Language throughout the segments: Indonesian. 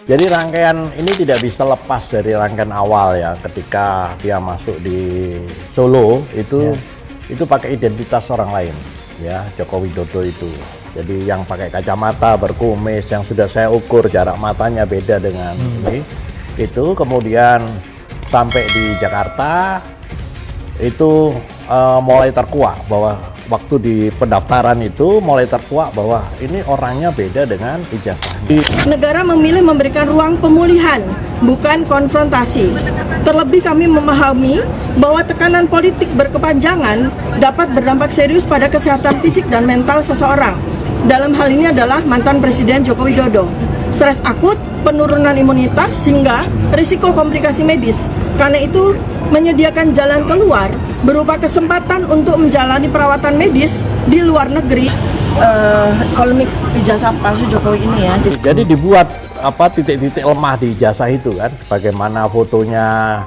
Jadi rangkaian ini tidak bisa lepas dari rangkaian awal ya, ketika dia masuk di Solo itu pakai identitas orang lain ya, Joko Widodo itu. Jadi yang pakai kacamata, berkumis, yang sudah saya ukur jarak matanya beda dengan ini. Itu kemudian sampai di Jakarta itu mulai terkuak bahwa waktu di pendaftaran itu mulai terkuak bahwa ini orangnya beda dengan ijazahnya. Negara memilih memberikan ruang pemulihan, bukan konfrontasi. Terlebih kami memahami bahwa tekanan politik berkepanjangan dapat berdampak serius pada kesehatan fisik dan mental seseorang. Dalam hal ini adalah mantan Presiden Joko Widodo. Stres akut, penurunan imunitas, hingga risiko komplikasi medis. Karena itu, menyediakan jalan keluar berupa kesempatan untuk menjalani perawatan medis di luar negeri. Polemik ijazah palsu Jokowi ini ya. Jadi dibuat titik-titik lemah di ijazah itu kan, bagaimana fotonya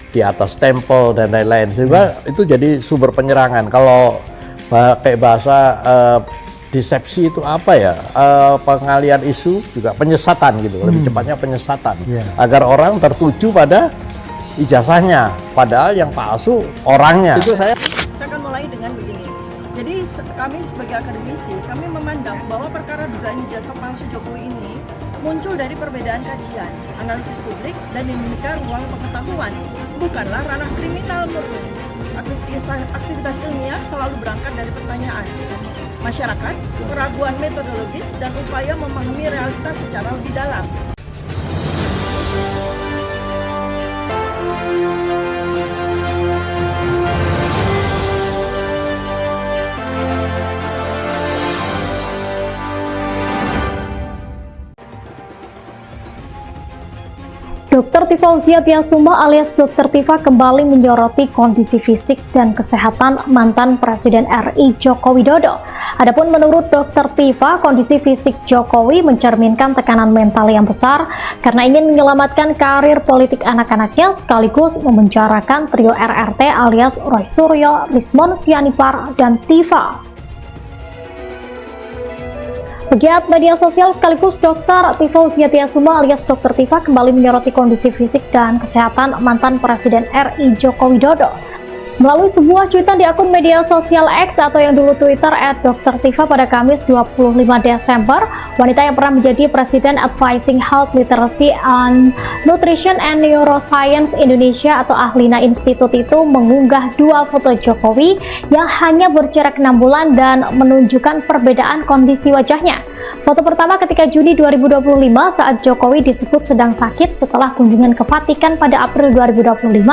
di atas stempel dan lain-lain, sehingga itu jadi sumber penyerangan. Kalau pakai bahasa disepsi itu apa ya, pengalian isu, juga penyesatan gitu, lebih cepatnya penyesatan, agar orang tertuju pada ijazahnya, padahal yang palsu orangnya. Itu saya akan mulai dengan begini. Jadi kami sebagai akademisi, kami memandang bahwa perkara dugaan ijazah palsu Jokowi ini muncul dari perbedaan kajian, analisis publik, dan dinamika ruang pengetahuan, bukanlah ranah kriminal murni. Aktivitas ilmiah selalu berangkat dari pertanyaan masyarakat, keraguan metodologis, dan upaya memahami realitas secara lebih dalam. Dr. Tifa Uziatiasuma alias Dr. Tifa kembali menyoroti kondisi fisik dan kesehatan mantan Presiden RI Joko Widodo. Adapun menurut Dr. Tifa, kondisi fisik Jokowi mencerminkan tekanan mental yang besar karena ingin menyelamatkan karir politik anak-anaknya sekaligus memenjarakan trio RRT alias Roy Suryo, Rismon Sianipar, dan Tifa. Pegiat media sosial sekaligus Dr. Tifa Uziatiasuma alias Dr. Tifa kembali menyoroti kondisi fisik dan kesehatan mantan Presiden RI Joko Widodo. Melalui sebuah cuitan di akun media sosial X atau yang dulu Twitter @Dr.Tifa pada Kamis 25 Desember, wanita yang pernah menjadi Presiden Advising Health Literacy and Nutrition and Neuroscience Indonesia atau Ahlina Institute itu mengunggah dua foto Jokowi yang hanya berjarak 6 bulan dan menunjukkan perbedaan kondisi wajahnya. Foto pertama ketika Juni 2025 saat Jokowi disebut sedang sakit setelah kunjungan ke Vatikan pada April 2025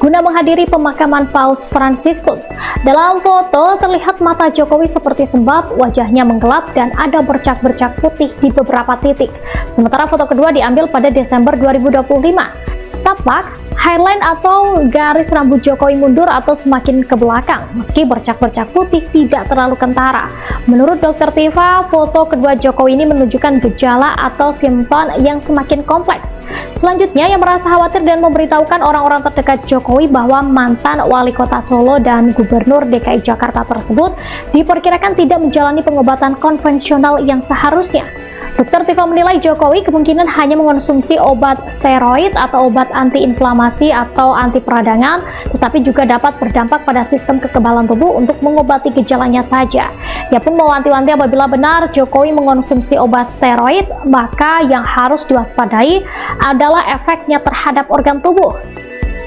guna menghadiri pemakaman Paus Fransiskus. Dalam foto terlihat mata Jokowi seperti sembab, wajahnya menggelap dan ada bercak-bercak putih di beberapa titik. Sementara foto kedua diambil pada Desember 2025. Tampak highline atau garis rambut Jokowi mundur atau semakin ke belakang, meski bercak-bercak putih tidak terlalu kentara. Menurut Dr. Tifa, foto kedua Jokowi ini menunjukkan gejala atau simptom yang semakin kompleks. Selanjutnya, yang merasa khawatir dan memberitahukan orang-orang terdekat Jokowi bahwa mantan wali kota Solo dan gubernur DKI Jakarta tersebut diperkirakan tidak menjalani pengobatan konvensional yang seharusnya. Dr. Tifa menilai Jokowi kemungkinan hanya mengonsumsi obat steroid atau obat antiinflamasi atau anti peradangan, tetapi juga dapat berdampak pada sistem kekebalan tubuh untuk mengobati gejalanya saja. Ia pun mewanti-wanti apabila benar Jokowi mengonsumsi obat steroid, maka yang harus diwaspadai adalah efeknya terhadap organ tubuh.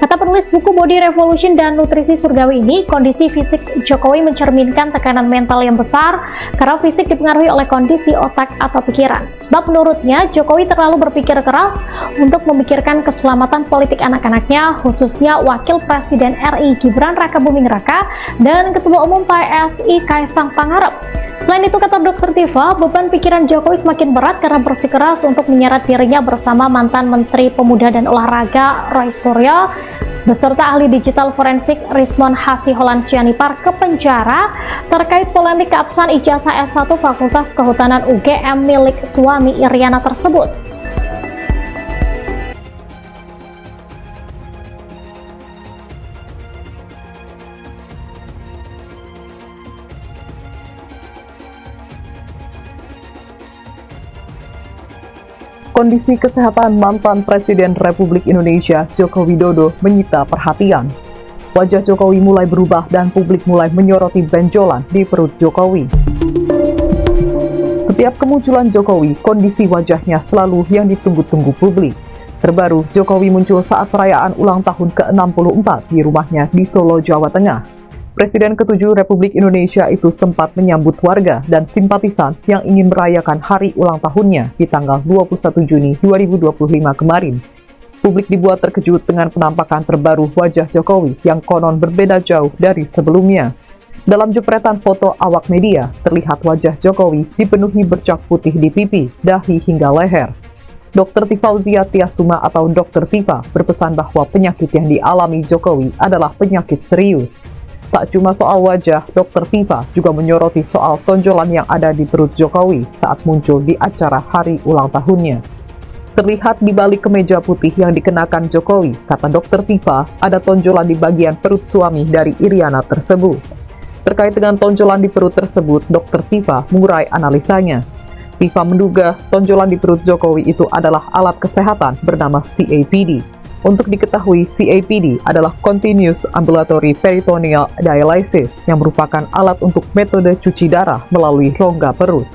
Kata penulis buku Body Revolution dan Nutrisi Surgawi ini, kondisi fisik Jokowi mencerminkan tekanan mental yang besar karena fisik dipengaruhi oleh kondisi otak atau pikiran. Sebab menurutnya, Jokowi terlalu berpikir keras untuk memikirkan keselamatan politik anak-anaknya, khususnya Wakil Presiden RI Gibran Rakabuming Raka dan Ketua Umum PSI Kaisang Pangarep. Selain itu, kata Dr. Tifa, beban pikiran Jokowi semakin berat karena bersikeras untuk menyeret dirinya bersama mantan Menteri Pemuda dan Olahraga Roy Suryo beserta ahli digital forensik Rismon Hasiholan Sianipar ke penjara terkait polemik keabsahan ijazah S1 Fakultas Kehutanan UGM milik suami Iriana tersebut. kondisi kesehatan mantan Presiden Republik Indonesia Joko Widodo menyita perhatian. Wajah Jokowi mulai berubah dan publik mulai menyoroti benjolan di perut Jokowi. Setiap kemunculan Jokowi, kondisi wajahnya selalu yang ditunggu-tunggu publik. Terbaru, Jokowi muncul saat perayaan ulang tahun ke-64 di rumahnya di Solo, Jawa Tengah. Presiden ke-7 Republik Indonesia itu sempat menyambut warga dan simpatisan yang ingin merayakan hari ulang tahunnya di tanggal 21 Juni 2025 kemarin. Publik dibuat terkejut dengan penampakan terbaru wajah Jokowi yang konon berbeda jauh dari sebelumnya. Dalam jepretan foto awak media, terlihat wajah Jokowi dipenuhi bercak putih di pipi, dahi hingga leher. Dr. Tifauzia Tiasuma atau Dr. Tifa berpesan bahwa penyakit yang dialami Jokowi adalah penyakit serius. Tak cuma soal wajah, Dr. Tifa juga menyoroti soal tonjolan yang ada di perut Jokowi saat muncul di acara hari ulang tahunnya. Terlihat di balik kemeja putih yang dikenakan Jokowi, kata Dr. Tifa, ada tonjolan di bagian perut suami dari Iriana tersebut. Terkait dengan tonjolan di perut tersebut, Dr. Tifa mengurai analisanya. Tifa menduga tonjolan di perut Jokowi itu adalah alat kesehatan bernama CAPD. Untuk diketahui, CAPD adalah Continuous Ambulatory Peritoneal Dialysis yang merupakan alat untuk metode cuci darah melalui rongga perut.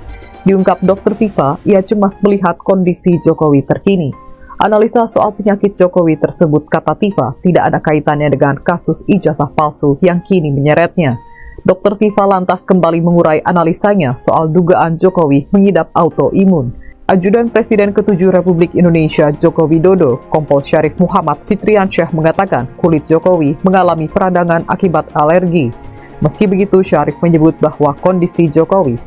Diungkap Dr. Tifa, ia cemas melihat kondisi Jokowi terkini. Analisa soal penyakit Jokowi tersebut, kata Tifa, tidak ada kaitannya dengan kasus ijazah palsu yang kini menyeretnya. Dr. Tifa lantas kembali mengurai analisanya soal dugaan Jokowi mengidap autoimun. Ajudan Presiden ke-7 Republik Indonesia Joko Widodo, Kompol Syarif Muhammad Fitriansyah mengatakan kulit Jokowi mengalami peradangan akibat alergi. Meski begitu, Syarif menyebut bahwa kondisi Jokowi